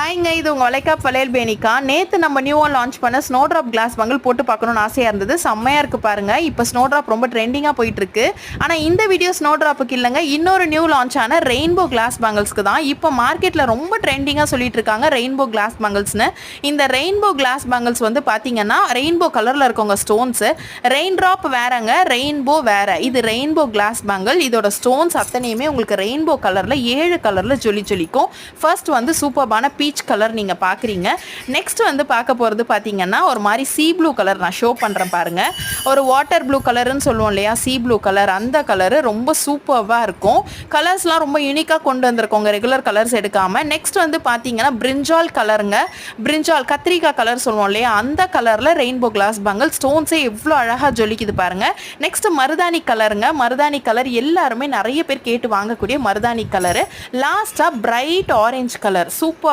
ஹாய்ங்க, இது உங்கள் வளைகாப் வளையல் பேனிக்கா. நேற்று நம்ம நியூவாக லான்ச் பண்ண ஸ்னோ ட்ராப் கிளாஸ் பங்கிள் போட்டு பார்க்கணுன்னு ஆசையாக இருந்தது. செம்மையாக இருக்குது பாருங்கள். இப்போ ஸ்னோ ட்ராப் ரொம்ப ட்ரெண்டிங்காக போயிட்டுருக்கு. ஆனால் இந்த வீடியோ ஸ்னோ ட்ராப்புக்கு இல்லைங்க, இன்னொரு நியூ லான்ச் ஆன ரெயின்போ கிளாஸ் பங்கிள்ஸ்க்கு தான். இப்போ மார்க்கெட்டில் ரொம்ப ட்ரெண்டிங்காக சொல்லிட்டு இருக்காங்க ரெயின்போ கிளாஸ் பங்கிள்ஸ்னு. இந்த ரெயின்போ கிளாஸ் பங்கிள்ஸ் வந்து பார்த்தீங்கன்னா ரெயின்போ கலரில் இருக்கவங்க ஸ்டோன்ஸு. ரெயின் ட்ராப் வேறங்க, ரெயின்போ வேற. இது ரெயின்போ கிளாஸ் பங்கிள். இதோட ஸ்டோன்ஸ் அத்தனையுமே உங்களுக்கு ரெயின்போ கலரில் 7 கலரில் ஜொலிக்கும். ஃபர்ஸ்ட் வந்து சூப்பர்பான பீச் கலர் நீங்கள் பார்க்குறீங்க. நெக்ஸ்ட் வந்து பார்க்க போகிறது பார்த்தீங்கன்னா ஒரு மாதிரி சீ ப்ளூ கலர். நான் ஷோ பண்ணுறேன் பாருங்கள். ஒரு வாட்டர் ப்ளூ கலருன்னு சொல்லுவோம் இல்லையா, சீ ப்ளூ கலர். அந்த கலரு ரொம்ப சூப்பர்வாக இருக்கும். கலர்ஸ்லாம் ரொம்ப யூனிக்காக கொண்டு வந்திருக்கோங்க, ரெகுலர் கலர்ஸ் எடுக்காமல். நெக்ஸ்ட் வந்து பார்த்தீங்கன்னா பிரிஞ்சால் கலருங்க. பிரிஞ்சால் கத்திரிக்காய் கலர் சொல்லுவோம் இல்லையா, அந்த கலரில் ரெயின்போ கிளாஸ் பங்கிள். ஸ்டோன்ஸே எவ்வளோ அழகாக ஜொலிக்குது பாருங்கள். நெக்ஸ்ட் மருதாணி கலருங்க. மருதாணி கலர் எல்லாருமே நிறைய பேர் கேட்டு வாங்கக்கூடிய மருதாணி கலரு. லாஸ்ட்டாக பிரைட் ஆரஞ்சு கலர். சூப்பர்